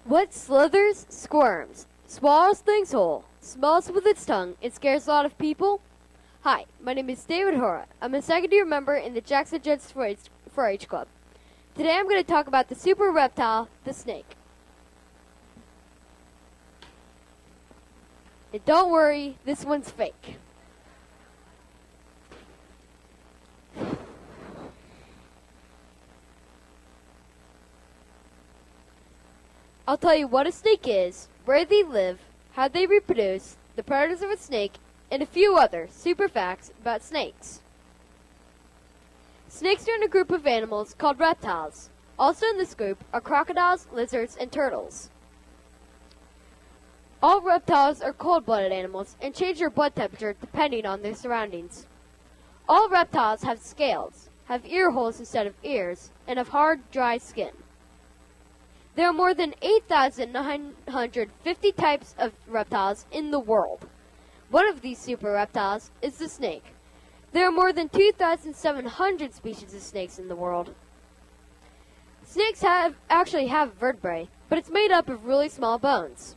What slithers, squirms, swallows things whole, smells with its tongue, and scares a lot of people? Hi, my name is David Hora. I'm a second-year member in the Jackson Jets 4-H Club. Today I'm going to talk about the super reptile, the snake. And don't worry, this one's fake. I'll tell you what a snake is, where they live, how they reproduce, the predators of a snake, and a few other super facts about snakes. Snakes are in a group of animals called reptiles. Also in this group are crocodiles, lizards, and turtles. All reptiles are cold-blooded animals and change their blood temperature depending on their surroundings. All reptiles have scales, have ear holes instead of ears, and have hard, dry skin. There are more than 8,950 types of reptiles in the world. One of these super reptiles is the snake. There are more than 2,700 species of snakes in the world. Snakes actually have vertebrae, but it's made up of really small bones.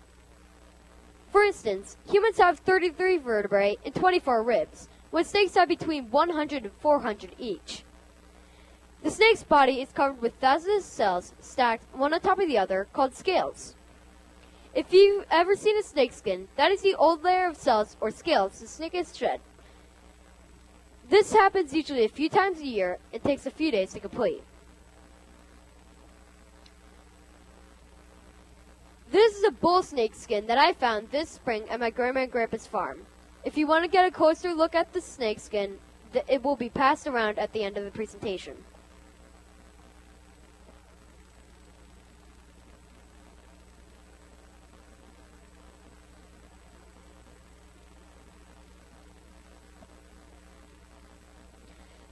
For instance, humans have 33 vertebrae and 24 ribs, when snakes have between 100 and 400 each. The snake's body is covered with thousands of cells stacked one on top of the other called scales. If you've ever seen a snake skin, that is the old layer of cells or scales the snake has shed. This happens usually a few times a year and takes a few days to complete. This is a bull snake skin that I found this spring at my grandma and grandpa's farm. If you want to get a closer look at the snake skin, it will be passed around at the end of the presentation.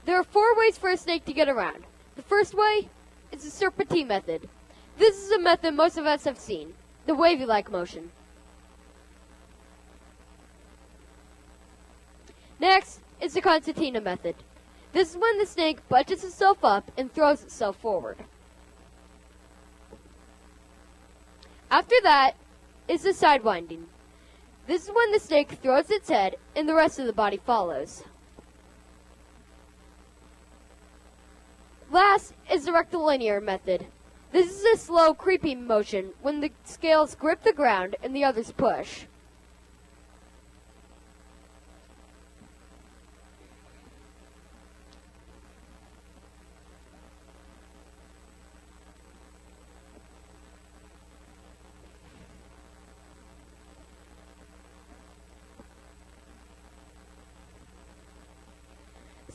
There are 4 ways for a snake to get around. The first way is the serpentine method. This is a method most of us have seen, the wavy-like motion. Next is the concertina method. This is when the snake bunches itself up and throws itself forward. After that is the sidewinding. This is when the snake throws its head and the rest of the body follows. Last is the rectilinear method. This is a slow, creeping motion when the scales grip the ground and the others push.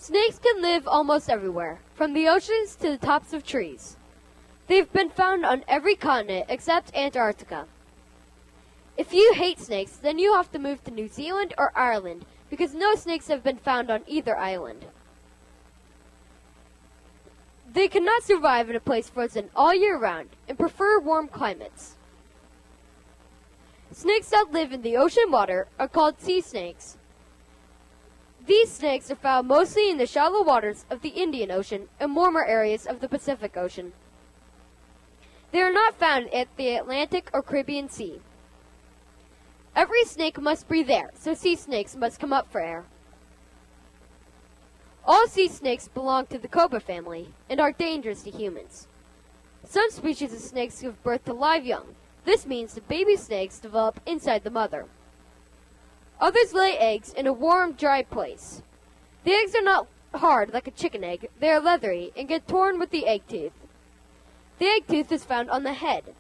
Snakes can live almost everywhere, from the oceans to the tops of trees. They've been found on every continent except Antarctica. If you hate snakes, then you have to move to New Zealand or Ireland, because no snakes have been found on either island. They cannot survive in a place frozen all year round and prefer warm climates. Snakes that live in the ocean water are called sea snakes. These snakes are found mostly in the shallow waters of the Indian Ocean and warmer areas of the Pacific Ocean. They are not found at the Atlantic or Caribbean Sea. Every snake must breathe air, so sea snakes must come up for air. All sea snakes belong to the cobra family and are dangerous to humans. Some species of snakes give birth to live young. This means the baby snakes develop inside the mother. Others lay eggs in a warm, dry place. The eggs are not hard like a chicken egg. They are leathery and get torn with the egg tooth. The egg tooth is found on the head.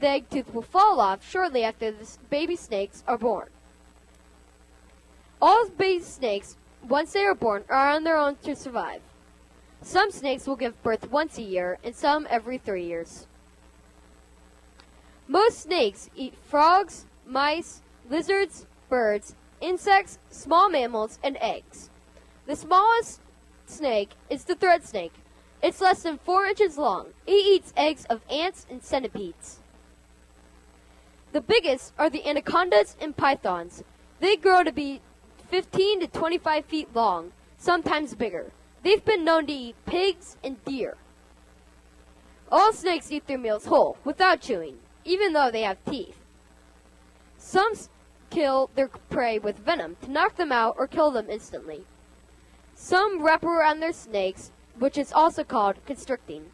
The egg tooth will fall off shortly after the baby snakes are born. All baby snakes, once they are born, are on their own to survive. Some snakes will give birth once a year and some every 3 years. Most snakes eat frogs, mice, lizards, birds, insects, small mammals, and eggs. The smallest snake is the thread snake. It's less than 4 inches long. It eats eggs of ants and centipedes. The biggest are the anacondas and pythons. They grow to be 15 to 25 feet long, sometimes bigger. They've been known to eat pigs and deer. All snakes eat their meals whole, without chewing. even though they have teeth. Some kill their prey with venom to knock them out or kill them instantly. Some wrap around their snakes, which is also called constricting.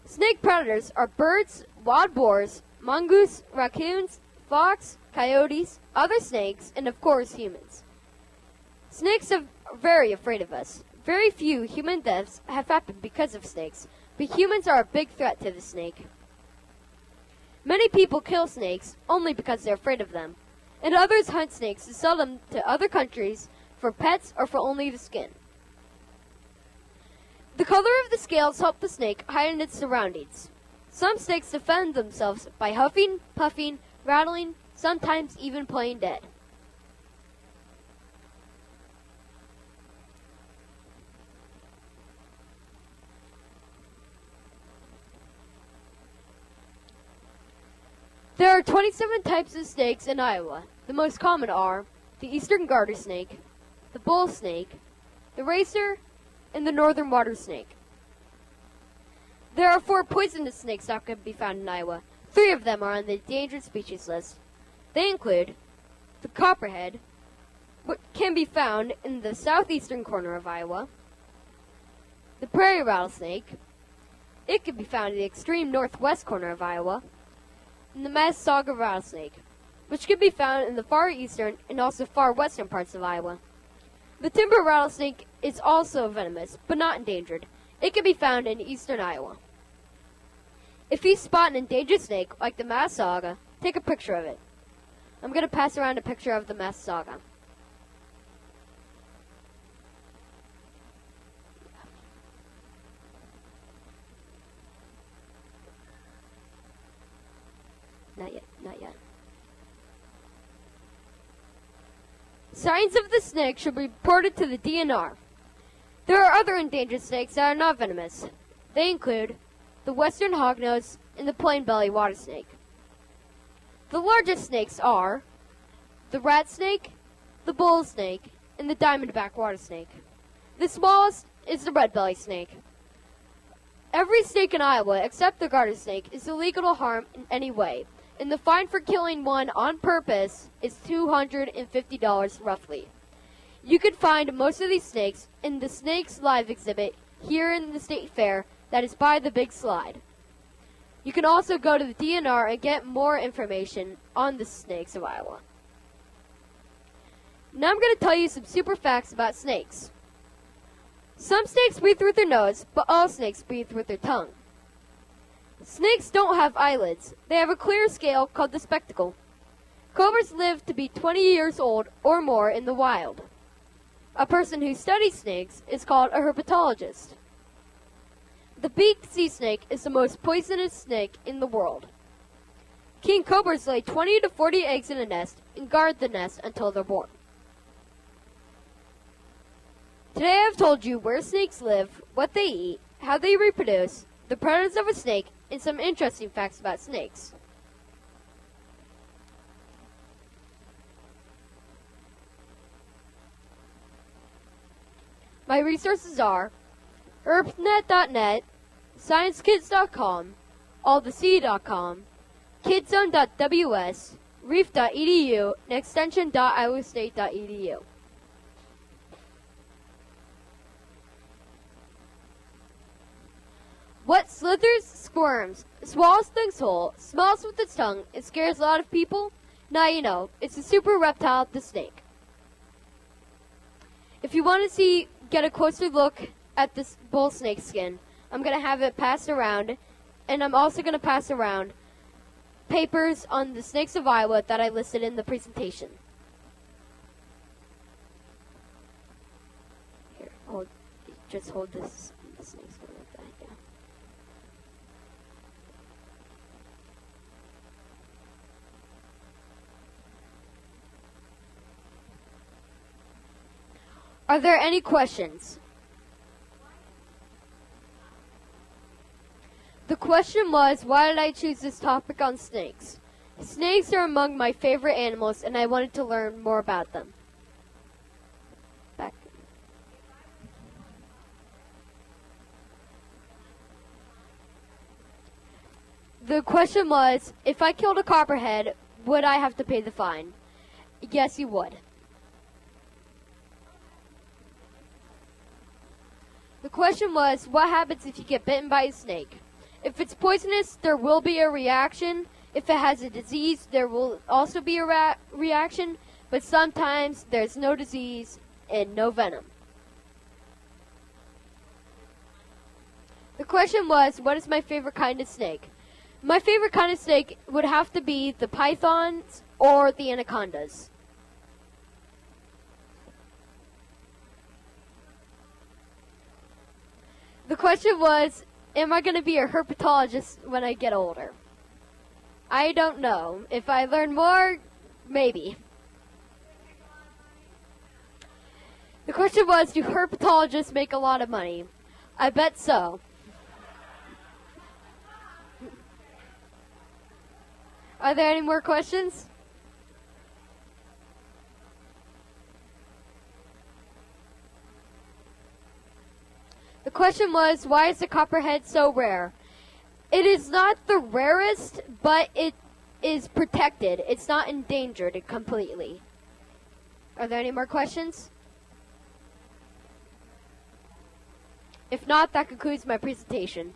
Snake predators are birds, wild boars, mongoose, raccoons, fox, coyotes, other snakes, and of course humans. Snakes are very afraid of us. Very few human deaths have happened because of snakes, but humans are a big threat to the snake. Many people kill snakes only because they're afraid of them, and others hunt snakes to sell them to other countries for pets or for only the skin. The color of the scales help the snake hide in its surroundings. Some snakes defend themselves by huffing, puffing, rattling, sometimes even playing dead. There are 27 types of snakes in Iowa. The most common are the eastern garter snake, the bull snake, the racer, and the northern water snake. There are 4 poisonous snakes that can be found in Iowa. 3 of them are on the endangered species list. They include the copperhead, which can be found in the southeastern corner of Iowa, the prairie rattlesnake. It can be found in the extreme northwest corner of Iowa, and the Massasauga rattlesnake, which can be found in the far eastern and also far western parts of Iowa. The timber rattlesnake is also venomous, but not endangered. It can be found in eastern Iowa. If you spot an endangered snake, like the Massasauga, take a picture of it. I'm going to pass around a picture of the Massasauga. Not yet, not yet. Signs of the snake should be reported to the DNR. There are other endangered snakes that are not venomous. They include the western hognose and the plain belly water snake. The largest snakes are the rat snake, the bull snake, and the diamondback water snake. The smallest is the red belly snake. Every snake in Iowa, except the garter snake, is illegal to harm in any way, and the fine for killing one on purpose is $250 roughly. You can find most of these snakes in the Snakes Live exhibit here in the State Fair that is by the Big Slide. You can also go to the DNR and get more information on the snakes of Iowa. Now I'm going to tell you some super facts about snakes. Some snakes breathe with their nose, but all snakes breathe with their tongue. Snakes don't have eyelids. They have a clear scale called the spectacle. Cobras live to be 20 years old or more in the wild. A person who studies snakes is called a herpetologist. The beaked sea snake is the most poisonous snake in the world. King cobras lay 20 to 40 eggs in a nest and guard the nest until they're born. Today I have told you where snakes live, what they eat, how they reproduce, the predators of a snake, and some interesting facts about snakes. My resources are herbnet.net, sciencekids.com, allthesea.com, kidzone.ws, reef.edu, and extension.iowastate.edu. What slithers, squirms, swallows things whole, smells with its tongue, and scares a lot of people? Now you know, it's the super reptile, the snake. If you want to get a closer look at this bull snake skin, I'm going to have it passed around, and I'm also going to pass around papers on the snakes of Iowa that I listed in the presentation. Here, just hold this snake skin like that, yeah. Are there any questions? The question was, why did I choose this topic on snakes? Snakes are among my favorite animals, and I wanted to learn more about them. Back. The question was, if I killed a copperhead, would I have to pay the fine? Yes, you would. The question was, what happens if you get bitten by a snake? If it's poisonous, there will be a reaction. If it has a disease, there will also be a reaction. But sometimes there's no disease and no venom. The question was, what is my favorite kind of snake? My favorite kind of snake would have to be the pythons or the anacondas. The question was, am I going to be a herpetologist when I get older? I don't know. If I learn more, maybe. The question was, do herpetologists make a lot of money? I bet so. Are there any more questions? The question was, why is the copperhead so rare? It is not the rarest, but it is protected. It's not endangered completely. Are there any more questions? If not, that concludes my presentation.